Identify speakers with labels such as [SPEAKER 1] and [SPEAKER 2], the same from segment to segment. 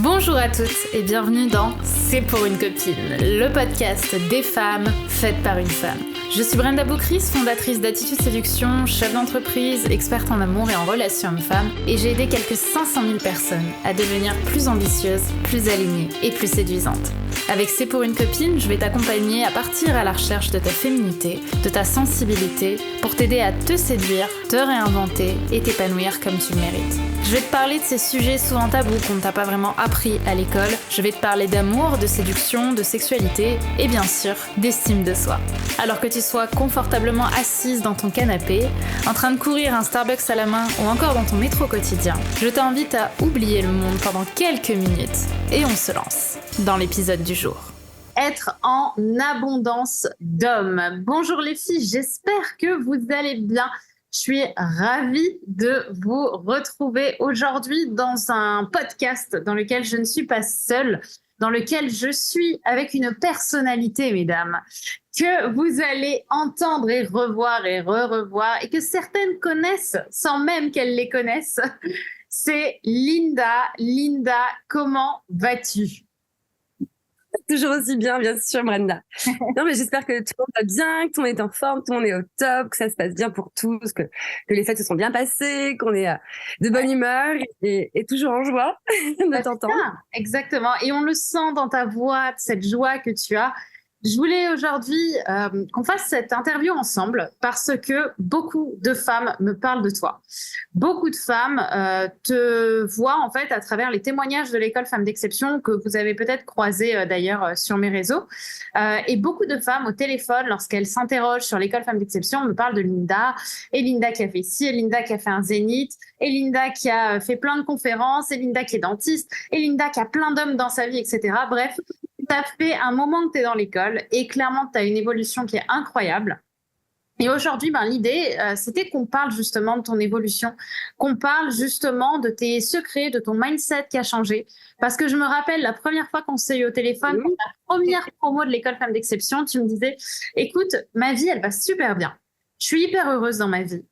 [SPEAKER 1] Bonjour à toutes et bienvenue dans C'est pour une copine, le podcast des femmes faites par une femme. Je suis Brenda Boucris, fondatrice d'Attitude Séduction, chef d'entreprise, experte en amour et en relations hommes-femmes, et j'ai aidé quelques 500 000 personnes à devenir plus ambitieuses, plus alignées et plus séduisantes. Avec C'est pour une copine, je vais t'accompagner à partir à la recherche de ta féminité, de ta sensibilité, pour t'aider à te séduire, te réinventer et t'épanouir comme tu le mérites. Je vais te parler de ces sujets souvent tabous qu'on ne t'a pas vraiment appris à l'école. Je vais te parler d'amour, de séduction, de sexualité et bien sûr d'estime de soi. Alors que tu sois confortablement assise dans ton canapé, en train de courir un Starbucks à la main ou encore dans ton métro quotidien, je t'invite à oublier le monde pendant quelques minutes et on se lance dans l'épisode du jour. Être en abondance d'hommes. Bonjour les filles, j'espère que vous allez bien. Je suis ravie de vous retrouver aujourd'hui dans un podcast dans lequel je ne suis pas seule, dans lequel je suis avec une personnalité, mesdames, que vous allez entendre et revoir et re-revoir et que certaines connaissent sans même qu'elles les connaissent. C'est Linda. Linda, comment vas-tu ?
[SPEAKER 2] Toujours aussi bien sûr, Brenda. Non, mais j'espère que tout le monde va bien, que tout le monde est en forme, tout le monde est au top, que ça se passe bien pour tous, que les fêtes se sont bien passées, qu'on est de bonne humeur et toujours en joie de t'entendre.
[SPEAKER 1] Exactement. Et on le sent dans ta voix, cette joie que tu as. Je voulais aujourd'hui qu'on fasse cette interview ensemble parce que beaucoup de femmes me parlent de toi. Beaucoup de femmes te voient en fait à travers les témoignages de l'école Femmes d'Exception que vous avez peut-être croisé d'ailleurs sur mes réseaux. Et beaucoup de femmes au téléphone, lorsqu'elles s'interrogent sur l'école Femmes d'Exception, me parlent de Linda. Et Linda qui a fait ci, et Linda qui a fait un zénith, et Linda qui a fait plein de conférences, et Linda qui est dentiste, et Linda qui a plein d'hommes dans sa vie, etc. Bref, ça fait un moment que tu es dans l'école et clairement, tu as une évolution qui est incroyable. Et aujourd'hui, l'idée, c'était qu'on parle justement de ton évolution, qu'on parle justement de tes secrets, de ton mindset qui a changé. Parce que je me rappelle, la première fois qu'on s'est eu au téléphone, pour la première promo de l'école Femmes d'Exception, tu me disais, écoute, ma vie, elle va super bien. Je suis hyper heureuse dans ma vie.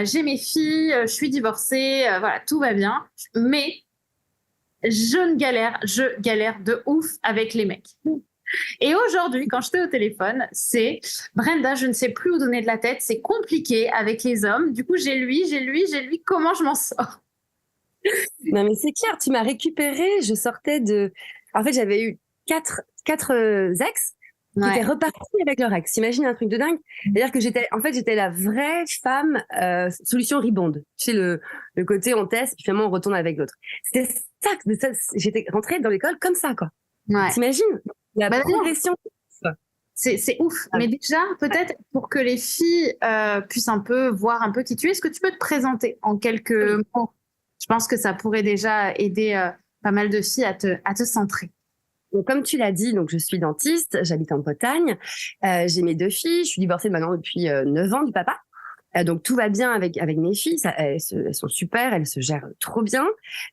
[SPEAKER 1] J'ai mes filles, je suis divorcée, voilà, tout va bien. Mais je galère de ouf avec les mecs. Et aujourd'hui, quand j'étais au téléphone, c'est Brenda, je ne sais plus où donner de la tête, c'est compliqué avec les hommes. Du coup, j'ai lui, comment je m'en sors ?
[SPEAKER 2] Non, mais c'est clair, tu m'as récupérée. Je sortais de. En fait, j'avais eu quatre ex qui étaient repartis avec leur ex. T'imagines un truc de dingue ? C'est-à-dire que j'étais la vraie femme solution rebound. Tu sais, le côté on teste, puis finalement on retourne avec l'autre. C'était ça, j'étais rentrée dans l'école comme ça, quoi. Ouais. T'imagines la progression.
[SPEAKER 1] C'est ouf. Mais déjà, peut-être pour que les filles puissent un peu voir un peu qui tu es, est-ce que tu peux te présenter en quelques mots ? Je pense que ça pourrait déjà aider pas mal de filles à te centrer.
[SPEAKER 2] Donc, comme tu l'as dit, donc je suis dentiste, j'habite en Bretagne, j'ai mes 2 filles, je suis divorcée maintenant depuis 9 ans du papa. Donc tout va bien avec mes filles, elles sont super, elles se gèrent trop bien.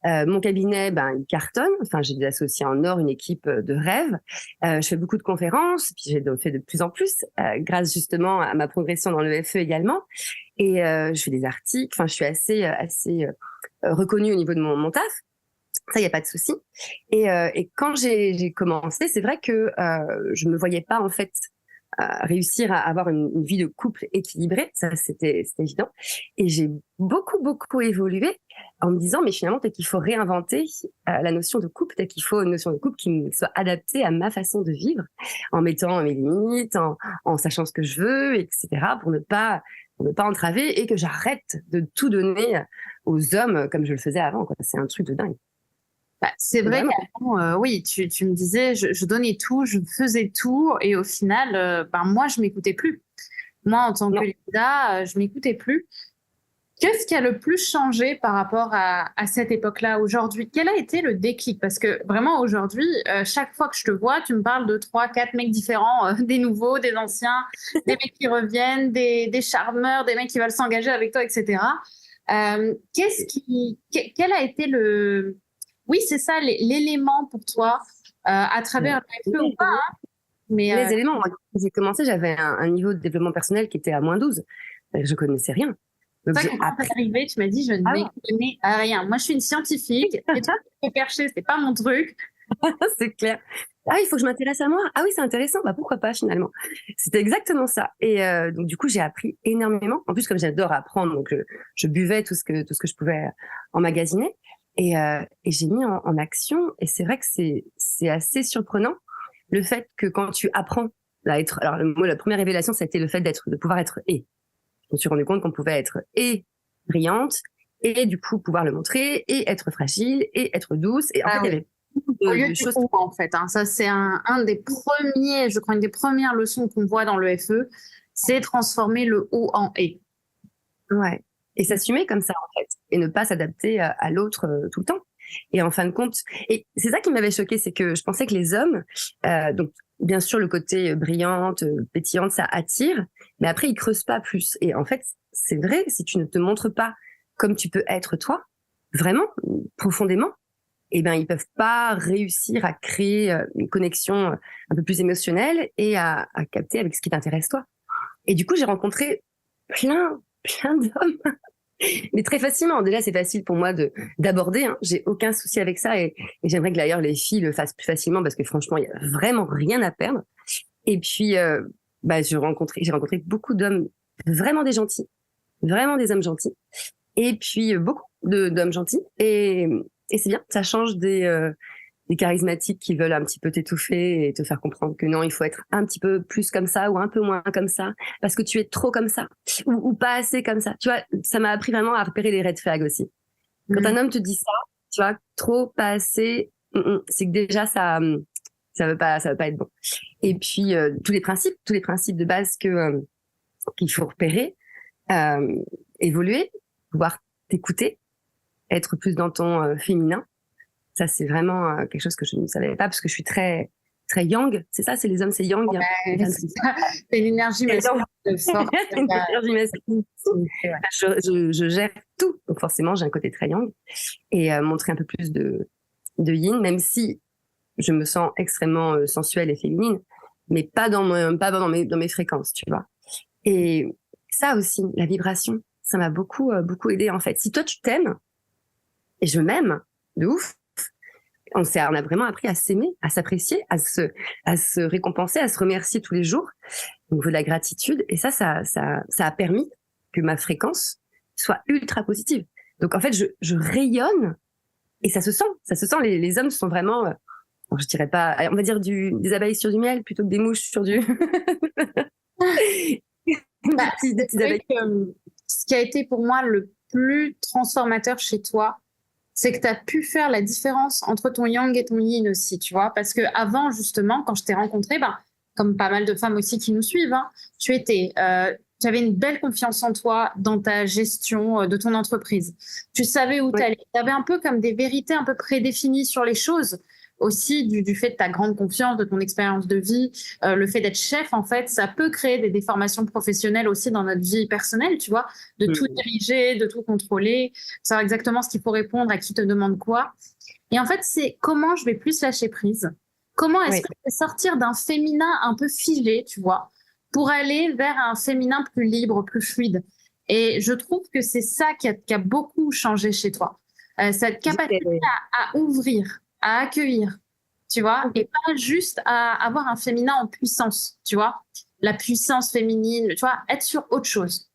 [SPEAKER 2] Mon cabinet, il cartonne. Enfin, j'ai des associés en or, une équipe de rêve. Je fais beaucoup de conférences, puis j'ai fait de plus en plus, grâce justement à ma progression dans le FE également. Et je fais des articles. Enfin, je suis assez reconnue au niveau de mon taf. Ça, il n'y a pas de souci. Et quand j'ai commencé, c'est vrai que je me voyais pas en fait réussir à avoir une vie de couple équilibrée, ça c'était évident. Et j'ai beaucoup évolué en me disant mais finalement peut-être qu'il faut réinventer la notion de couple, peut-être qu'il faut une notion de couple qui soit adaptée à ma façon de vivre, en mettant mes limites, en sachant ce que je veux, etc. pour ne pas entraver et que j'arrête de tout donner aux hommes comme je le faisais avant, quoi. C'est un truc de dingue.
[SPEAKER 1] C'est vrai qu'avant, oui, tu me disais, je donnais tout, je faisais tout, et au final, moi, je m'écoutais plus. Moi, en tant que Linda, je m'écoutais plus. Qu'est-ce qui a le plus changé par rapport à cette époque-là aujourd'hui ? Quel a été le déclic ? Parce que vraiment, aujourd'hui, chaque fois que je te vois, tu me parles de 3-4 mecs différents, des nouveaux, des anciens, des mecs qui reviennent, des charmeurs, des mecs qui veulent s'engager avec toi, etc. Quel a été le... Oui, c'est ça, l'élément pour toi, à travers le FE ou pas.
[SPEAKER 2] Mais les éléments, moi, quand j'ai commencé, j'avais un niveau de développement personnel qui était à -12. Je connaissais rien. Donc,
[SPEAKER 1] C'est
[SPEAKER 2] j'ai
[SPEAKER 1] vrai que quand
[SPEAKER 2] appris.
[SPEAKER 1] t'es arrivée, tu m'as dit, je
[SPEAKER 2] Ah ouais.
[SPEAKER 1] n'y connais rien. Moi, je suis une scientifique, et tout ce perché, c'est pas mon truc.
[SPEAKER 2] C'est clair. Ah, il faut que je m'intéresse à moi. Ah oui, c'est intéressant. Bah, pourquoi pas, finalement. C'était exactement ça. Et donc, du coup, j'ai appris énormément. En plus, comme j'adore apprendre, donc je buvais tout ce que je pouvais emmagasiner. Et j'ai mis en action. Et c'est vrai que c'est assez surprenant le fait que quand tu apprends à être. Alors, moi, la première révélation, ça a été le fait de pouvoir être et. Je me suis rendu compte qu'on pouvait être et brillante, et du coup, pouvoir le montrer, et être fragile, et être douce. Et en fait, il y avait
[SPEAKER 1] Au lieu
[SPEAKER 2] de
[SPEAKER 1] du
[SPEAKER 2] choses.
[SPEAKER 1] ou, en fait. Hein. Ça, c'est un des premiers, je crois, une des premières leçons qu'on voit dans le FE, c'est transformer le ou en et.
[SPEAKER 2] Ouais. Et s'assumer comme ça, en fait. Et ne pas s'adapter à l'autre tout le temps. Et en fin de compte, et c'est ça qui m'avait choquée, c'est que je pensais que les hommes, donc bien sûr le côté brillante, pétillante, ça attire, mais après ils creusent pas plus. Et en fait, c'est vrai, si tu ne te montres pas comme tu peux être toi, vraiment, profondément, eh ben ils peuvent pas réussir à créer une connexion un peu plus émotionnelle et à capter avec ce qui t'intéresse toi. Et du coup, j'ai rencontré plein d'hommes, mais très facilement. Déjà, c'est facile pour moi d'aborder. Hein. J'ai aucun souci avec ça, et j'aimerais que d'ailleurs les filles le fassent plus facilement parce que franchement, il y a vraiment rien à perdre. Et puis, bah, j'ai rencontré beaucoup d'hommes, vraiment des gentils, vraiment des hommes gentils. Et puis beaucoup d'hommes gentils. Et c'est bien, ça change des charismatiques qui veulent un petit peu t'étouffer et te faire comprendre que non, il faut être un petit peu plus comme ça ou un peu moins comme ça parce que tu es trop comme ça ou pas assez comme ça. Tu vois, ça m'a appris vraiment à repérer les red flags aussi. Quand un homme te dit ça, tu vois, trop, pas assez, c'est que déjà ça veut pas être bon. Et puis tous les principes de base qu'il faut repérer, euh, évoluer, pouvoir t'écouter, être plus dans ton féminin. Ça, c'est vraiment quelque chose que je ne savais pas parce que je suis très, très yang. C'est ça, c'est les hommes, c'est yang.
[SPEAKER 1] Ouais, c'est l'énergie masculine forte.
[SPEAKER 2] C'est une énergie masculine. Je gère tout. Donc, forcément, j'ai un côté très yang. Et montrer un peu plus de yin, même si je me sens extrêmement sensuelle et féminine, mais pas dans mes fréquences, tu vois. Et ça aussi, la vibration, ça m'a beaucoup, beaucoup aidé, en fait. Si toi, tu t'aimes, et je m'aime, de ouf, on a vraiment appris à s'aimer, à s'apprécier, à se récompenser, à se remercier tous les jours au niveau de la gratitude. Et ça a permis que ma fréquence soit ultra positive. Donc en fait, je rayonne et ça se sent. Les hommes sont vraiment, je dirais pas, on va dire des abeilles sur du miel plutôt que des mouches sur du.
[SPEAKER 1] Bah, ce qui a été pour moi le plus transformateur chez toi, c'est que tu as pu faire la différence entre ton yang et ton yin aussi, tu vois. Parce que avant, justement, quand je t'ai rencontré, ben, comme pas mal de femmes aussi qui nous suivent, hein, tu avais une belle confiance en toi dans ta gestion de ton entreprise. Tu savais où t'allais. Tu avais un peu comme des vérités un peu prédéfinies sur les choses. Aussi du fait de ta grande confiance, de ton expérience de vie, le fait d'être chef, en fait, ça peut créer des déformations professionnelles aussi dans notre vie personnelle, tu vois, de tout diriger, de tout contrôler, savoir exactement ce qu'il faut répondre, à qui te demande quoi. Et en fait, c'est comment je vais plus lâcher prise. Comment est-ce que je vais sortir d'un féminin un peu figé, tu vois, pour aller vers un féminin plus libre, plus fluide. Et je trouve que c'est ça qui a beaucoup changé chez toi. Cette capacité à ouvrir, à accueillir, tu vois, et pas juste à avoir un féminin en puissance, tu vois, la puissance féminine, tu vois, être sur autre chose,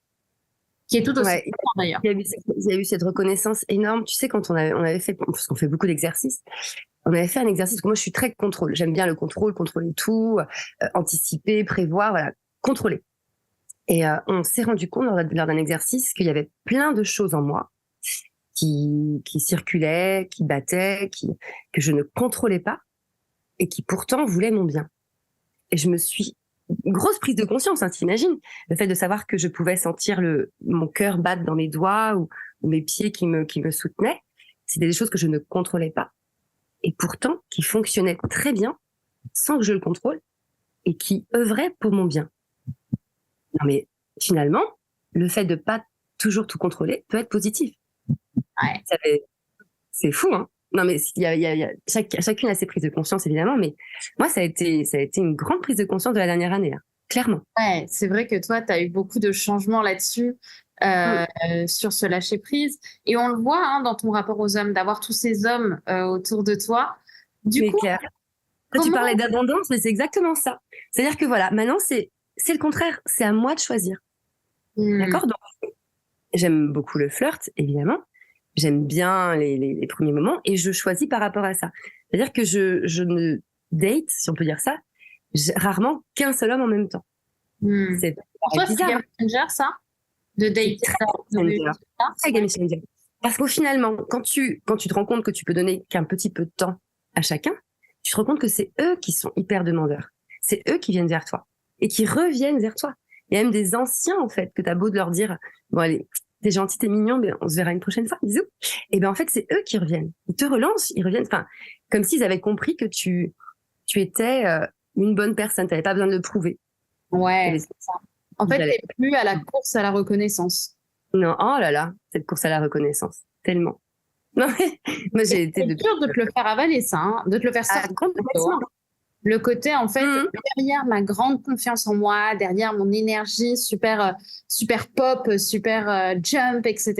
[SPEAKER 1] qui est tout aussi important d'ailleurs.
[SPEAKER 2] Il y a eu cette reconnaissance énorme. Tu sais, quand on avait fait, parce qu'on fait beaucoup d'exercices, on avait fait un exercice, moi je suis très contrôle, j'aime bien le contrôle, contrôler tout, anticiper, prévoir, voilà, contrôler. Et on s'est rendu compte lors d'un exercice qu'il y avait plein de choses en moi qui circulaient, qui battaient, que je ne contrôlais pas et qui pourtant voulaient mon bien. Et je me suis... Grosse prise de conscience, hein, t'imagines, le fait de savoir que je pouvais sentir mon cœur battre dans mes doigts ou mes pieds qui me soutenaient. C'était des choses que je ne contrôlais pas et pourtant qui fonctionnaient très bien sans que je le contrôle et qui œuvraient pour mon bien. Non mais finalement, le fait de pas toujours tout contrôler peut être positif.
[SPEAKER 1] Ouais.
[SPEAKER 2] C'est fou, hein. Non mais chacune a ses prises de conscience évidemment, mais moi ça a été une grande prise de conscience de la dernière année. Là. clairement.
[SPEAKER 1] Ouais, c'est vrai que toi, tu as eu beaucoup de changements là-dessus,
[SPEAKER 2] Mm.
[SPEAKER 1] sur ce lâcher-prise. Et on le voit hein, dans ton rapport aux hommes, d'avoir tous ces hommes autour de toi. Du
[SPEAKER 2] Mais
[SPEAKER 1] coup,
[SPEAKER 2] clair. Toi, tu
[SPEAKER 1] comment...
[SPEAKER 2] parlais d'abondance, mais c'est exactement ça. C'est-à-dire que voilà, maintenant, c'est le contraire. C'est à moi de choisir.
[SPEAKER 1] Hmm,
[SPEAKER 2] D'accord? Donc, j'aime beaucoup le flirt, évidemment. J'aime bien les premiers moments et je choisis par rapport à ça. C'est-à-dire que je ne date, si on peut dire ça, rarement qu'un seul homme en même temps.
[SPEAKER 1] hmm.
[SPEAKER 2] C'est
[SPEAKER 1] Pour
[SPEAKER 2] paraît
[SPEAKER 1] toi, c'est
[SPEAKER 2] bizarre,
[SPEAKER 1] game
[SPEAKER 2] hein.
[SPEAKER 1] changer, ça? De
[SPEAKER 2] C'est
[SPEAKER 1] dater
[SPEAKER 2] très
[SPEAKER 1] ça, de
[SPEAKER 2] game changer.
[SPEAKER 1] réussir ça?
[SPEAKER 2] Très game changer. Parce qu'au finalement, quand tu te rends compte que tu peux donner qu'un petit peu de temps à chacun, tu te rends compte que c'est eux qui sont hyper demandeurs. C'est eux qui viennent vers toi et qui reviennent vers toi. Il y a même des anciens, en fait, que t'as beau de leur dire, bon, allez, t'es gentil, t'es mignon, mais on se verra une prochaine fois, bisous. Et ben, en fait, c'est eux qui reviennent. Ils te relancent, ils reviennent, enfin, comme s'ils avaient compris que tu étais une bonne personne. T'avais pas besoin de le prouver.
[SPEAKER 1] Ouais,
[SPEAKER 2] T'avais-
[SPEAKER 1] c'est ça. En
[SPEAKER 2] ils
[SPEAKER 1] fait,
[SPEAKER 2] allaient-
[SPEAKER 1] t'es plus à la course à la reconnaissance.
[SPEAKER 2] Non, oh là là, cette course à la reconnaissance. Tellement. Non, mais moi,
[SPEAKER 1] Et
[SPEAKER 2] j'ai été
[SPEAKER 1] c'est
[SPEAKER 2] depuis.
[SPEAKER 1] dur de te le faire avaler, ça, hein, de te le faire
[SPEAKER 2] Ah,
[SPEAKER 1] sortir plutôt, hein.
[SPEAKER 2] complètement.
[SPEAKER 1] Le côté, en fait,
[SPEAKER 2] Mhm.
[SPEAKER 1] derrière ma grande confiance en moi, derrière mon énergie super, super pop, super jump, etc.,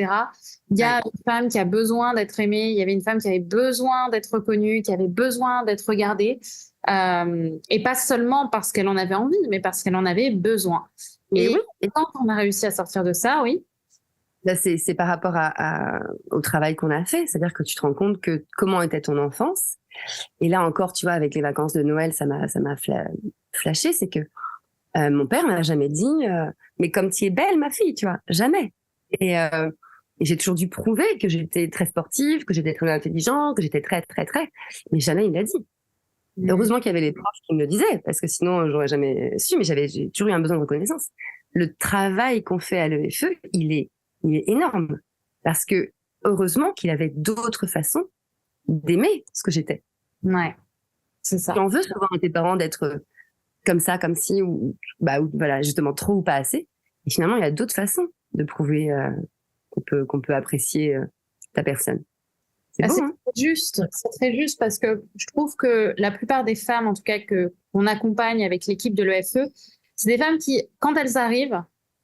[SPEAKER 1] il y a
[SPEAKER 2] Ouais.
[SPEAKER 1] une femme qui a besoin d'être aimée, il y avait une femme qui avait besoin d'être reconnue, qui avait besoin d'être regardée, et pas seulement parce qu'elle en avait envie, mais parce qu'elle en avait besoin.
[SPEAKER 2] Mais
[SPEAKER 1] Et
[SPEAKER 2] oui, et
[SPEAKER 1] quand on a réussi à sortir de ça, oui.
[SPEAKER 2] là, c'est par rapport au travail qu'on a fait. C'est-à-dire que tu te rends compte que comment était ton enfance. Et là encore, tu vois, avec les vacances de Noël, ça m'a flashé. C'est que mon père m'a jamais dit, mais comme tu es belle, ma fille, tu vois, jamais. Et j'ai toujours dû prouver que j'étais très sportive, que j'étais très intelligente, que j'étais très, très, très. Mais jamais il l'a dit.
[SPEAKER 1] Mm.
[SPEAKER 2] Heureusement qu'il y avait les profs qui me le disaient, parce que sinon, j'aurais jamais su, mais j'ai toujours eu un besoin de reconnaissance. Le travail qu'on fait à l'EFE, il est énorme. Parce que, heureusement qu'il avait d'autres façons d'aimer ce que j'étais.
[SPEAKER 1] Ouais, c'est
[SPEAKER 2] Tu
[SPEAKER 1] ça.
[SPEAKER 2] en veux souvent à tes parents d'être comme ça, comme si, ou voilà, justement, trop ou pas assez. Et finalement, il y a d'autres façons de prouver qu'on peut apprécier ta personne. C'est
[SPEAKER 1] Ah,
[SPEAKER 2] beau,
[SPEAKER 1] c'est
[SPEAKER 2] hein?
[SPEAKER 1] juste, c'est très juste parce que je trouve que la plupart des femmes, en tout cas que qu'on accompagne avec l'équipe de l'EFE, c'est des femmes qui, quand elles arrivent,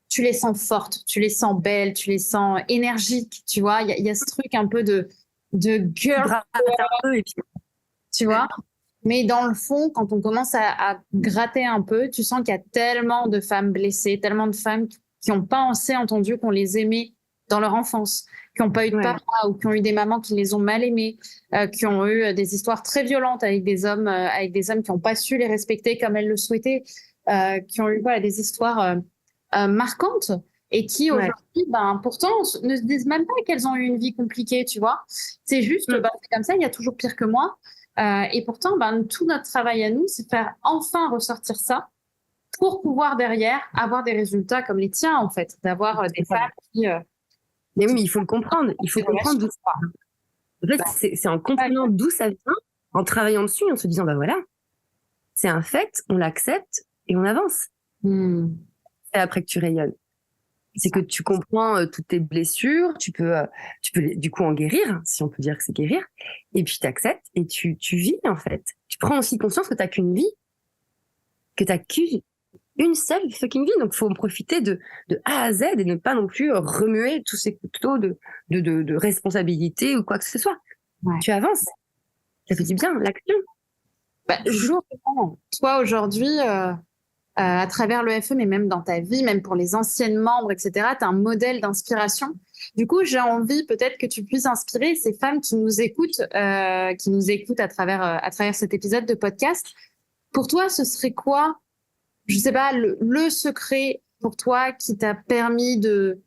[SPEAKER 1] tu les sens fortes, tu les sens belles, tu les sens énergiques, tu vois. Il y a ce truc un peu de
[SPEAKER 2] Tu
[SPEAKER 1] girl,
[SPEAKER 2] grattes un peu et puis,
[SPEAKER 1] tu vois. Mais dans le fond, quand on commence à gratter un peu, tu sens qu'il y a tellement de femmes blessées, tellement de femmes qui n'ont pas assez entendu qu'on les aimait dans leur enfance, qui n'ont pas eu de
[SPEAKER 2] ouais,
[SPEAKER 1] papa ou qui ont eu des mamans qui les ont mal aimées, qui ont eu des histoires très violentes avec des hommes qui n'ont pas su les respecter comme elles le souhaitaient, qui ont eu voilà, des histoires marquantes et qui
[SPEAKER 2] ouais.
[SPEAKER 1] aujourd'hui, ben, pourtant, ne se disent même pas qu'elles ont eu une vie compliquée, tu vois. C'est juste,
[SPEAKER 2] Mm.
[SPEAKER 1] ben, c'est comme ça, il y a toujours pire que moi. Et pourtant, ben, tout notre travail à nous, c'est faire enfin ressortir ça pour pouvoir derrière avoir des résultats comme les tiens, en fait, d'avoir des femmes
[SPEAKER 2] Mais oui,
[SPEAKER 1] qui
[SPEAKER 2] mais il faut le comprendre. Il faut
[SPEAKER 1] des
[SPEAKER 2] comprendre
[SPEAKER 1] relations,
[SPEAKER 2] d'où.
[SPEAKER 1] quoi.
[SPEAKER 2] En fait,
[SPEAKER 1] Bah,
[SPEAKER 2] c'est en comprenant d'où ça vient, en travaillant dessus, en se disant, bah voilà, c'est un fait, on l'accepte et on avance.
[SPEAKER 1] hmm,
[SPEAKER 2] Et après que tu rayonnes. C'est que tu comprends toutes tes blessures, tu peux du coup en guérir, si on peut dire que c'est guérir, et puis t'acceptes et tu vis en fait. Tu prends aussi conscience que t'as qu'une vie, que t'as qu'une seule fucking vie, donc faut en profiter de A à Z et ne pas non plus remuer tous ces couteaux de responsabilité ou quoi que ce soit.
[SPEAKER 1] ouais.
[SPEAKER 2] Tu avances, ça fait du bien, l'action.
[SPEAKER 1] Bah,
[SPEAKER 2] Toujours.
[SPEAKER 1] justement, toi aujourd'hui, à travers l'EFE, mais même dans ta vie, même pour les anciennes membres, etc., tu es un modèle d'inspiration. Du coup, j'ai envie peut-être que tu puisses inspirer ces femmes qui nous écoutent à travers cet épisode de podcast. Pour toi, ce serait quoi, je sais pas, le secret pour toi qui t'a permis de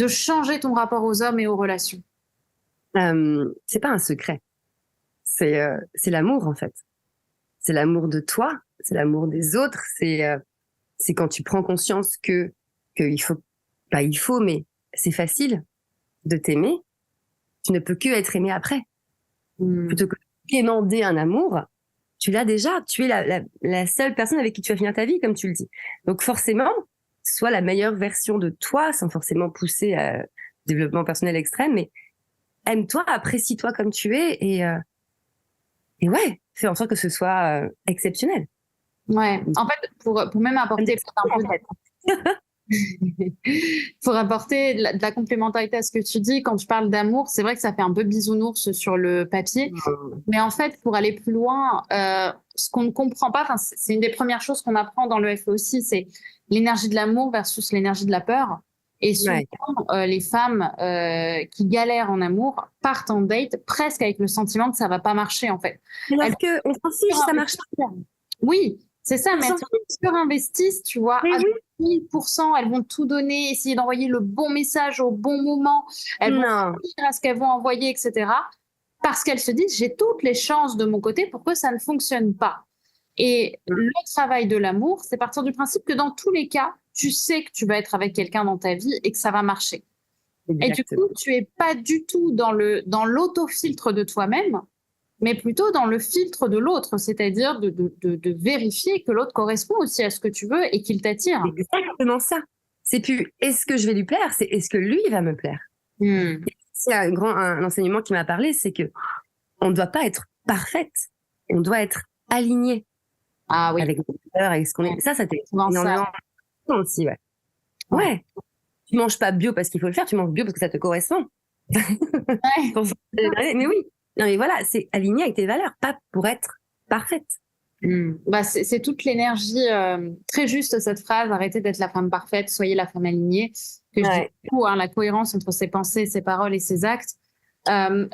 [SPEAKER 1] changer ton rapport aux hommes et aux relations?
[SPEAKER 2] C'est pas un secret, c'est l'amour en fait. C'est l'amour de toi, c'est l'amour des autres, c'est quand tu prends conscience que il faut, pas il faut, mais c'est facile de t'aimer. Tu ne peux que être aimé après.
[SPEAKER 1] Hmm.
[SPEAKER 2] Plutôt que de quémander un amour, tu l'as déjà. Tu es la seule personne avec qui tu vas finir ta vie, comme tu le dis. Donc forcément, sois la meilleure version de toi, sans forcément pousser à développement personnel extrême, mais aime-toi, apprécie-toi comme tu es et ouais, fais en sorte que ce soit exceptionnel.
[SPEAKER 1] Ouais. En fait, pour même apporter un peu pour apporter de la complémentarité à ce que tu dis, quand tu parles d'amour, c'est vrai que ça fait un peu bisounours sur le papier. Mais en fait, pour aller plus loin, ce qu'on ne comprend pas, c'est une des premières choses qu'on apprend dans le FE aussi, c'est l'énergie de l'amour versus l'énergie de la peur. Et souvent, les femmes qui galèrent en amour partent en date presque avec le sentiment que ça va pas marcher, en fait.
[SPEAKER 2] Alors qu'on s'en fiche, ça marche pas.
[SPEAKER 1] Oui, c'est ça, mais elles surinvestissent, tu vois, à 1000%, elles vont tout donner, essayer d'envoyer le bon message au bon moment, elles vont réfléchir à ce qu'elles vont envoyer, etc. Parce qu'elles se disent, j'ai toutes les chances de mon côté pour que ça ne fonctionne pas. Et le travail de l'amour, c'est partir du principe que dans tous les cas, tu sais que tu vas être avec quelqu'un dans ta vie et que ça va marcher. Exactement. Et du coup, tu es pas du tout dans l'autofiltre de toi-même, mais plutôt dans le filtre de l'autre, c'est-à-dire de vérifier que l'autre correspond aussi à ce que tu veux et qu'il t'attire.
[SPEAKER 2] Exactement ça. C'est plus est-ce que je vais lui plaire, c'est est-ce que lui va me plaire. C'est un enseignement qui m'a parlé, c'est que on ne doit pas être parfaite, on doit être aligné.
[SPEAKER 1] Ah oui.
[SPEAKER 2] Avec nos valeurs, avec ce qu'on est. Ça t'est énormément aussi, ouais. Tu manges pas bio parce qu'il faut le faire, tu manges bio parce que ça te correspond. Mais oui. Non, mais voilà, c'est aligné avec tes valeurs, pas pour être parfaite.
[SPEAKER 1] Bah, c'est toute l'énergie, très juste cette phrase, arrêtez d'être la femme parfaite, soyez la femme alignée. Que je dis beaucoup, la cohérence entre ses pensées, ses paroles et ses actes.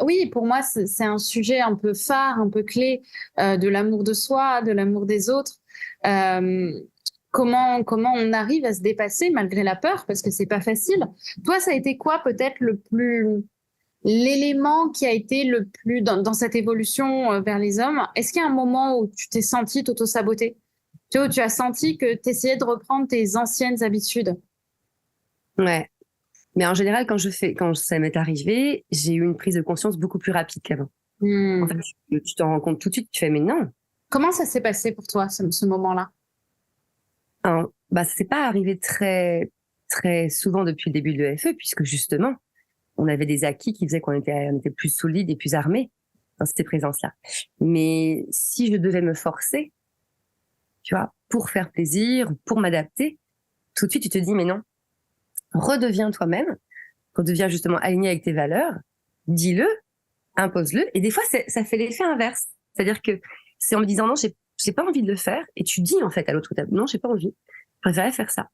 [SPEAKER 1] Oui, pour moi, c'est un sujet un peu phare, un peu clé de l'amour de soi, de l'amour des autres. Comment on arrive à se dépasser malgré la peur, parce que c'est pas facile. Toi, ça a été quoi peut-être l'élément qui a été le plus dans cette évolution vers les hommes? Est-ce qu'il y a un moment où tu t'es senti t'auto-saboter? Tu vois, où tu as senti que tu essayais de reprendre tes anciennes habitudes?
[SPEAKER 2] Ouais. Mais en général, quand ça m'est arrivé, j'ai eu une prise de conscience beaucoup plus rapide qu'avant. En fait, tu t'en rends compte tout de suite, tu fais mais non.
[SPEAKER 1] Comment ça s'est passé pour toi, ce moment-là?
[SPEAKER 2] Ça s'est pas arrivé très, très souvent depuis le début de l'EFE, puisque justement, on avait des acquis qui faisaient qu'on était plus solide et plus armés dans ces présences-là. Mais si je devais me forcer, tu vois, pour faire plaisir, pour m'adapter, tout de suite, tu te dis, mais non, redeviens toi-même, redeviens justement aligné avec tes valeurs, dis-le, impose-le, et des fois, ça fait l'effet inverse. C'est-à-dire que c'est en me disant, non, j'ai pas envie de le faire, et tu dis, en fait, à l'autre table, non, j'ai pas envie, je préférais faire ça.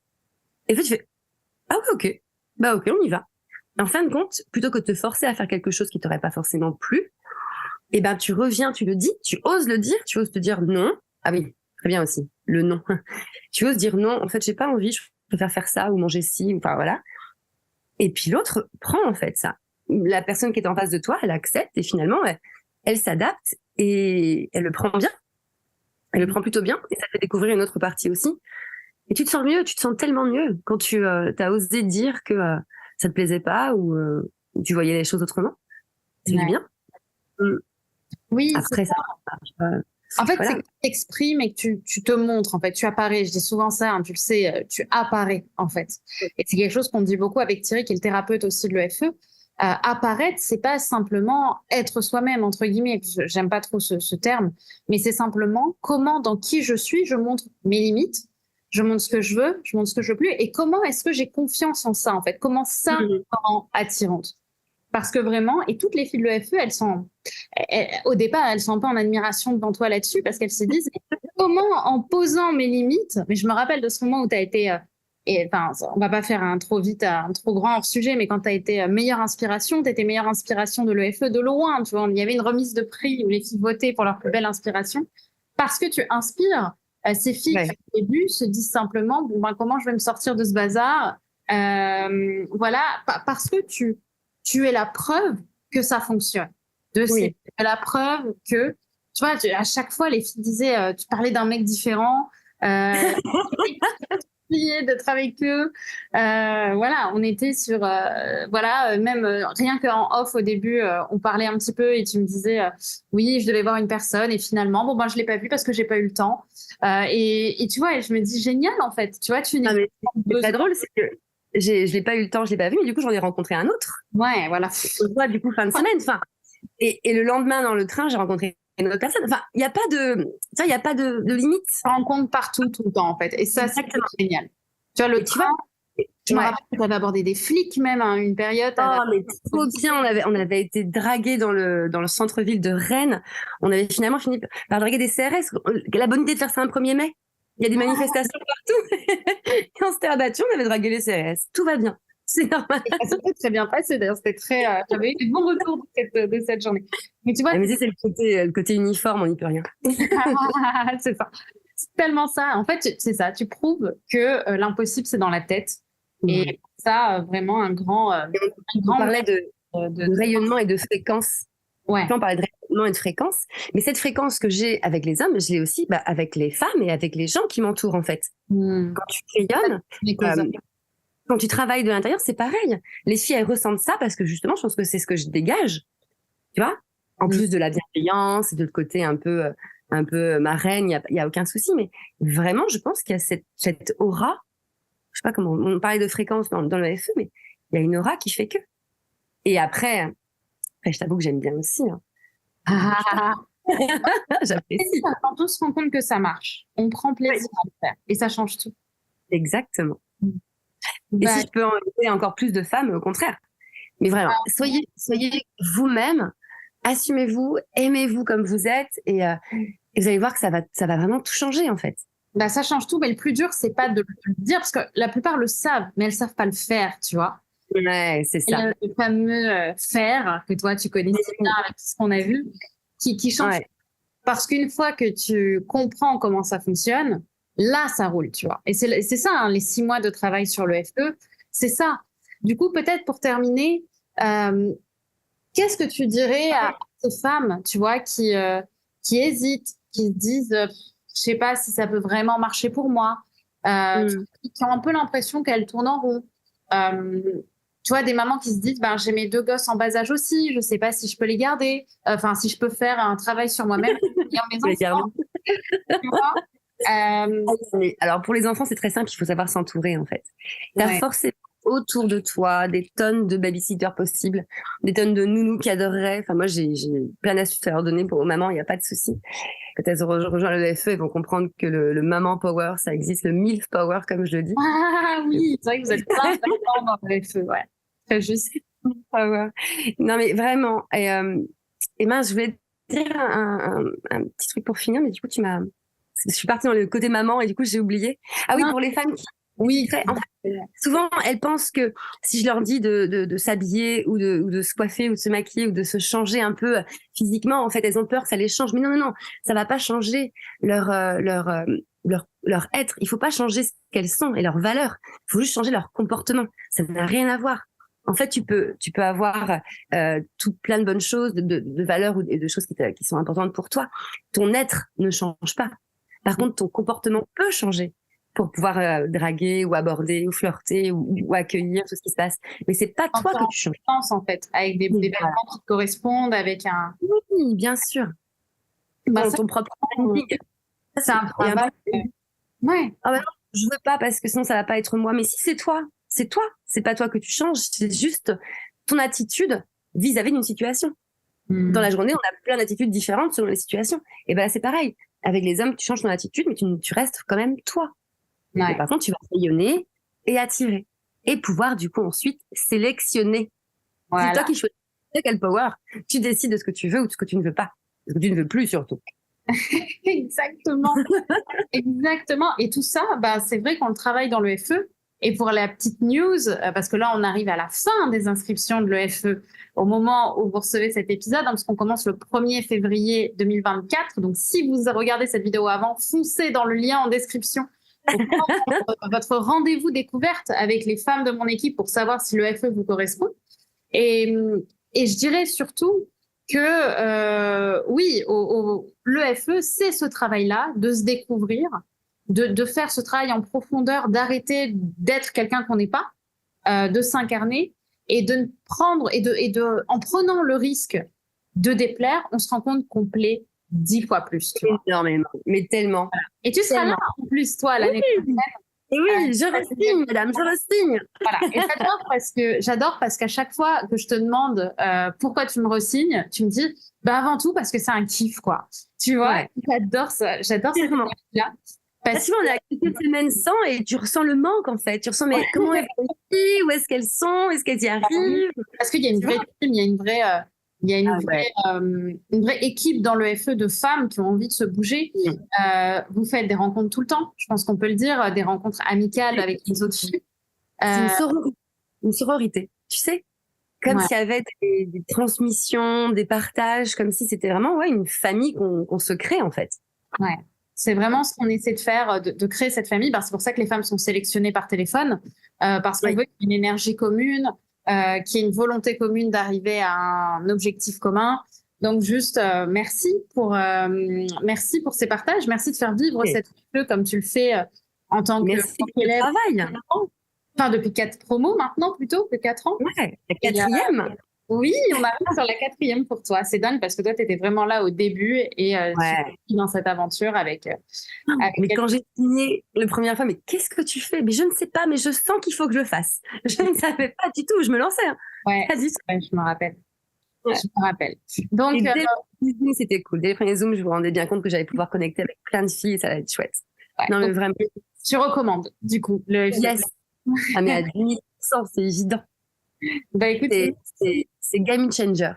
[SPEAKER 2] Et en fait, tu fais, ah ouais, ok, on y va. En fin de compte, plutôt que de te forcer à faire quelque chose qui t'aurait pas forcément plu, eh ben, tu reviens, tu le dis, tu oses le dire, tu oses te dire non. Ah oui, très bien aussi, le non. Tu oses dire non, en fait, j'ai pas envie, je préfère faire ça ou manger ci, enfin voilà. Et puis l'autre prend en fait ça. La personne qui est en face de toi, elle accepte et finalement, elle s'adapte et elle le prend bien. Elle le prend plutôt bien et ça fait découvrir une autre partie aussi. Et tu te sens mieux, tu te sens tellement mieux quand tu as osé dire que ça te plaisait pas ou tu voyais les choses autrement. C'est du bien.
[SPEAKER 1] Oui.
[SPEAKER 2] Après ça.
[SPEAKER 1] En fait, c'est que tu t'exprimes et que tu te montres, en fait, tu apparais. Je dis souvent ça, hein, tu le sais, tu apparais, en fait. Et c'est quelque chose qu'on dit beaucoup avec Thierry, qui est le thérapeute aussi de l'EFE. Apparaître, c'est pas simplement être soi-même, entre guillemets. J'aime pas trop ce terme, mais c'est simplement comment, dans qui je suis, je montre mes limites, je montre ce que je veux, je montre ce que je veux plus, et comment est-ce que j'ai confiance en ça, en fait. Comment ça me rend attirante. Parce que vraiment, et toutes les filles de l'EFE, au départ, elles sont un peu en admiration devant toi là-dessus, parce qu'elles se disent, comment en posant mes limites, mais je me rappelle de ce moment où tu as été, on va pas faire un trop grand hors sujet, mais quand tu as été meilleure inspiration, tu étais meilleure inspiration de l'EFE de loin, tu vois, il y avait une remise de prix où les filles votaient pour leur plus belle inspiration, parce que tu inspires ces filles qui, au début, se disent simplement, comment je vais me sortir de ce bazar, voilà, parce que tu es la preuve que ça fonctionne. C'est la preuve que, tu vois, à chaque fois, les filles disaient, tu parlais d'un mec différent, d'être avec eux. Voilà, on était sur, même rien qu'en off au début, on parlait un petit peu et tu me disais, oui, je devais voir une personne et finalement, je l'ai pas vue parce que j'ai pas eu le temps. Et tu vois, et je me dis, génial en fait. Tu vois, c'est
[SPEAKER 2] très drôle, c'est que je l'ai pas eu le temps, je l'ai pas vu, mais du coup, j'en ai rencontré un autre.
[SPEAKER 1] Ouais, voilà.
[SPEAKER 2] Du coup, fin de semaine. Et le lendemain, dans le train, j'ai rencontré une autre personne. Enfin, il n'y a pas de limite.
[SPEAKER 1] Tu rencontres partout, tout le temps, en fait. Et ça, c'est génial. Tu vois, le train, je me rappelle que tu avais abordé des flics même à une période.
[SPEAKER 2] Oh, mais trop bien. On avait été dragués dans le centre-ville de Rennes. On avait finalement fini par draguer des CRS. La bonne idée de faire ça un 1er mai. Il y a des manifestations partout. Et on s'était abattus, on avait dragué les CRS. Tout va bien. C'est normal.
[SPEAKER 1] Ça s'est très bien passé, d'ailleurs. C'était très. J'avais eu des bons retours de cette journée. Mais tu vois.
[SPEAKER 2] Mais c'est le côté uniforme, on n'y peut rien.
[SPEAKER 1] C'est ça. C'est tellement ça. En fait, c'est ça. Tu prouves que l'impossible, c'est dans la tête. Et ça, vraiment, un grand.
[SPEAKER 2] On parlait de rayonnement et de fréquence.
[SPEAKER 1] Ouais.
[SPEAKER 2] On parlait de rayonnement et de fréquence. Mais cette fréquence que j'ai avec les hommes, je l'ai aussi avec les femmes et avec les gens qui m'entourent, en fait. Quand tu rayonnes. Quand tu travailles de l'intérieur, c'est pareil. Les filles, elles ressentent ça parce que justement, je pense que c'est ce que je dégage. Tu vois? En plus de la bienveillance et de le côté un peu marraine, il y a aucun souci. Mais vraiment, je pense qu'il y a cette aura. Je sais pas comment, on parlait de fréquence dans le FE, mais il y a une aura qui fait que. Et après, je t'avoue que j'aime bien aussi. J'apprécie.
[SPEAKER 1] Quand on se rend compte que ça marche, on prend plaisir à le faire. Et ça change tout.
[SPEAKER 2] Exactement. Et si je peux inviter encore plus de femmes, au contraire. Mais vraiment, soyez vous-même, assumez-vous, aimez-vous comme vous êtes, et vous allez voir que ça va vraiment tout changer, en fait.
[SPEAKER 1] Bah, ça change tout, mais le plus dur, c'est pas de le dire, parce que la plupart le savent, mais elles savent pas le faire, tu vois.
[SPEAKER 2] Ouais, c'est ça.
[SPEAKER 1] Le fameux faire que toi, tu connais si bien avec ce qu'on a vu, qui change. Ouais. Parce qu'une fois que tu comprends comment ça fonctionne, là, ça roule, tu vois. Et c'est ça, hein, les 6 mois de travail sur le FE, c'est ça. Du coup, peut-être pour terminer, qu'est-ce que tu dirais à ces femmes, tu vois, qui hésitent, qui se disent, je sais pas si ça peut vraiment marcher pour moi, qui ont un peu l'impression qu'elles tournent en rond. Tu vois, des mamans qui se disent, j'ai mes 2 gosses en bas âge aussi, je sais pas si je peux les garder, si je peux faire un travail sur moi-même et mes enfants. Tu vois.
[SPEAKER 2] Alors pour les enfants, c'est très simple, il faut savoir s'entourer, en fait. T'as forcément autour de toi des tonnes de babysitters possibles, des tonnes de nounous qui adoreraient. Enfin, moi, j'ai plein d'astuces à leur donner pour aux mamans, il n'y a pas de souci. Quand elles rejoignent le FE, elles vont comprendre que le maman power, ça existe, le MILF power, comme je le dis.
[SPEAKER 1] Ah oui, c'est vrai que vous êtes plein de dans le FE, ouais. Très juste.
[SPEAKER 2] Power. Non, mais vraiment. Et mince, je voulais te dire un petit truc pour finir, mais du coup, je suis partie dans le côté maman et du coup, j'ai oublié. Ah oui, pour les femmes qui... Oui, en fait, souvent, elles pensent que si je leur dis de s'habiller ou de se coiffer ou de se maquiller ou de se changer un peu physiquement, en fait, elles ont peur que ça les change. Mais non, ça va pas changer leur être. Il faut pas changer ce qu'elles sont et leurs valeurs. Il faut juste changer leur comportement. Ça n'a rien à voir. En fait, tu peux avoir tout plein de bonnes choses, de valeurs et de choses qui sont importantes pour toi. Ton être ne change pas. Par contre, ton comportement peut changer pour pouvoir draguer ou aborder ou flirter ou accueillir tout ce qui se passe. Mais c'est pas toi que tu changes.
[SPEAKER 1] En fait, avec des vêtements qui te correspondent, avec un...
[SPEAKER 2] Oui, bien sûr. Dans ton propre branding.
[SPEAKER 1] C'est un travail. Ouais.
[SPEAKER 2] Ah bah non, je veux pas parce que sinon ça va pas être moi. Mais si c'est toi. C'est pas toi que tu changes. C'est juste ton attitude vis-à-vis d'une situation. Dans la journée, on a plein d'attitudes différentes selon les situations. Et ben c'est pareil. Avec les hommes, tu changes ton attitude, mais tu restes quand même toi. Ouais. Et par contre, tu vas rayonner et attirer. Et pouvoir, du coup, ensuite, sélectionner. Voilà. C'est toi qui choisis quel power. Tu décides de ce que tu veux ou de ce que tu ne veux pas. Ce que tu ne veux plus, surtout.
[SPEAKER 1] Exactement. Exactement. Et tout ça, c'est vrai qu'on le travaille dans le FE. Et pour la petite news, parce que là, on arrive à la fin des inscriptions de l'EFE au moment où vous recevez cet épisode, parce qu'on commence le 1er février 2024. Donc, si vous regardez cette vidéo avant, foncez dans le lien en description pour prendre votre rendez-vous découverte avec les femmes de mon équipe pour savoir si l'EFE vous correspond. Et je dirais surtout que, oui, l'EFE, c'est ce travail-là de se découvrir, de faire ce travail en profondeur, d'arrêter d'être quelqu'un qu'on n'est pas, de s'incarner et de prendre en prenant le risque de déplaire, on se rend compte qu'on plaît 10 fois plus. Tu vois.
[SPEAKER 2] Énormément, mais tellement.
[SPEAKER 1] Voilà. Et tu seras là en plus, toi, l'année prochaine,
[SPEAKER 2] Et oui, je re-signe, madame, je re-signe.
[SPEAKER 1] Voilà. Et j'adore parce qu'à chaque fois que je te demande pourquoi tu me re-signes, tu me dis, bah avant tout parce que c'est un kiff, quoi. Tu vois,
[SPEAKER 2] Ouais.
[SPEAKER 1] j'adore ça. J'adore cette
[SPEAKER 2] Clairement.
[SPEAKER 1] là.
[SPEAKER 2] Parce qu'on a quelques semaines sans et tu ressens le manque en fait. Tu ressens, mais comment elles sont ici? Où est-ce qu'elles sont? Est-ce qu'elles y arrivent?
[SPEAKER 1] Parce qu'il y a une vraie team, il y a une vraie, il y a une vraie équipe dans le FE de femmes qui ont envie de se bouger. Vous faites des rencontres tout le temps, je pense qu'on peut le dire, des rencontres amicales avec les autres filles.
[SPEAKER 2] C'est une sororité, tu sais? Comme s'il y avait des transmissions, des partages, comme si c'était vraiment une famille qu'on se crée en fait.
[SPEAKER 1] Ouais. C'est vraiment ce qu'on essaie de faire, de créer cette famille. C'est pour ça que les femmes sont sélectionnées par téléphone, parce qu'on veut qu'il y ait une énergie commune, qu'il y ait une volonté commune d'arriver à un objectif commun. Donc juste merci pour ces partages, merci de faire vivre cette jeu comme tu le fais en tant
[SPEAKER 2] qu'élève. Travail.
[SPEAKER 1] Enfin depuis 4 promos maintenant plutôt que 4 ans.
[SPEAKER 2] Ouais, la 4e.
[SPEAKER 1] Oui, on arrive sur la 4e pour toi. C'est dingue parce que toi, tu étais vraiment là au début et tu es dans cette aventure avec
[SPEAKER 2] mais quand j'ai signé la première fois, mais qu'est-ce que tu fais? Mais je ne sais pas, mais je sens qu'il faut que je le fasse. Je ne savais pas du tout, je me lançais.
[SPEAKER 1] Ouais, pas du tout. Ouais, je me rappelle. Ouais. Je me rappelle. Donc,
[SPEAKER 2] dès les Zooms, c'était cool. Dès les premiers Zooms, je me rendais bien compte que j'allais pouvoir connecter avec plein de filles et ça allait être chouette.
[SPEAKER 1] Ouais,
[SPEAKER 2] non, mais vraiment.
[SPEAKER 1] Tu recommandes, du coup, le
[SPEAKER 2] Yes. Ah, mais à 10%, c'est évident.
[SPEAKER 1] Bah écoute,
[SPEAKER 2] c'est game changer.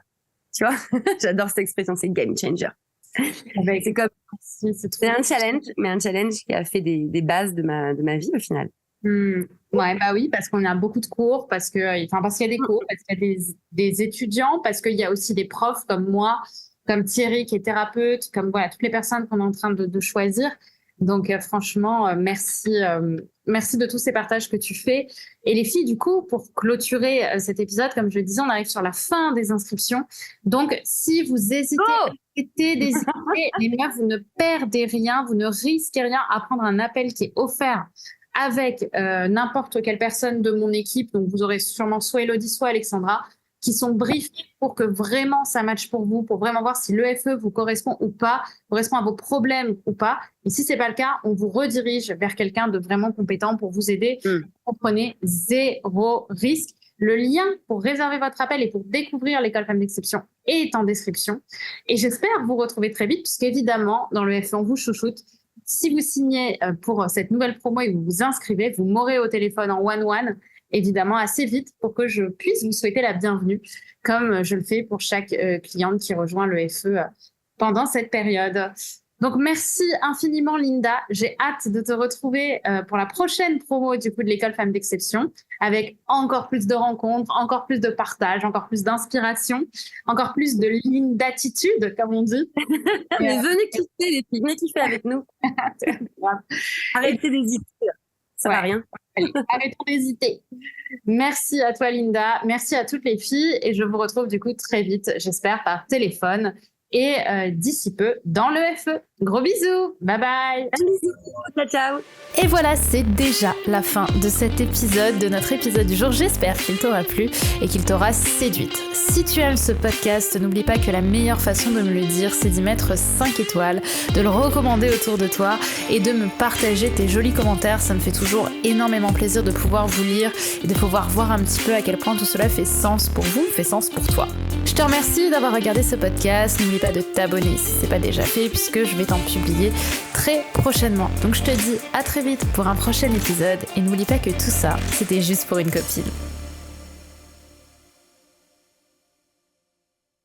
[SPEAKER 2] Tu vois, j'adore cette expression, c'est game changer. C'est comme c'est un challenge, mais un challenge qui a fait des bases de ma vie au final.
[SPEAKER 1] Ouais, bah oui, parce qu'on a beaucoup de cours, parce qu'il y a des cours, parce qu'il y a des étudiants, parce qu'il y a aussi des profs comme moi, comme Thierry qui est thérapeute, comme voilà toutes les personnes qu'on est en train de choisir. Donc franchement, merci de tous ces partages que tu fais. Et les filles, du coup, pour clôturer cet épisode, comme je le disais, on arrive sur la fin des inscriptions. Donc, si vous hésitez à des idées, les meufs, vous ne perdez rien, vous ne risquez rien à prendre un appel qui est offert avec n'importe quelle personne de mon équipe. Donc, vous aurez sûrement soit Elodie, soit Alexandra, qui sont briefés pour que vraiment ça matche pour vous, pour vraiment voir si l'EFE vous correspond ou pas, correspond à vos problèmes ou pas. Et si c'est pas le cas, on vous redirige vers quelqu'un de vraiment compétent pour vous aider. Vous prenez 0 risque. Le lien pour réserver votre appel et pour découvrir l'école Femmes d'Exception est en description. Et j'espère vous retrouver très vite, puisqu'évidemment, dans l'EFE, on vous chouchoute. Si vous signez pour cette nouvelle promo et vous vous inscrivez, vous m'aurez au téléphone en one-one, évidemment assez vite pour que je puisse vous souhaiter la bienvenue, comme je le fais pour chaque cliente qui rejoint le FE pendant cette période. Donc merci infiniment Linda, j'ai hâte de te retrouver pour la prochaine promo du coup de l'école Femmes d'Exception, avec encore plus de rencontres, encore plus de partage, encore plus d'inspiration, encore plus de ligne d'attitude comme on dit.
[SPEAKER 2] Mais venez kiffer les filles, venez kiffer avec nous. Arrêtez d'hésiter. Ça va rien.
[SPEAKER 1] Allez, arrêtons d'hésiter. Merci à toi, Linda. Merci à toutes les filles. Et je vous retrouve du coup très vite, j'espère, par téléphone. Et d'ici peu, dans le FE. Gros bisous. Bye bye.
[SPEAKER 2] Bisous. Ciao, ciao.
[SPEAKER 1] Et voilà, c'est déjà la fin de cet épisode, de notre épisode du jour. J'espère qu'il t'aura plu et qu'il t'aura séduite. Si tu aimes ce podcast, n'oublie pas que la meilleure façon de me le dire, c'est d'y mettre 5 étoiles, de le recommander autour de toi et de me partager tes jolis commentaires. Ça me fait toujours énormément plaisir de pouvoir vous lire et de pouvoir voir un petit peu à quel point tout cela fait sens pour vous, fait sens pour toi. Je te remercie d'avoir regardé ce podcast. N'oublie pas de t'abonner si ce n'est pas déjà fait, puisque je vais t'en publier très prochainement. Donc je te dis à très vite pour un prochain épisode et n'oublie pas que tout ça, c'était juste pour une copine.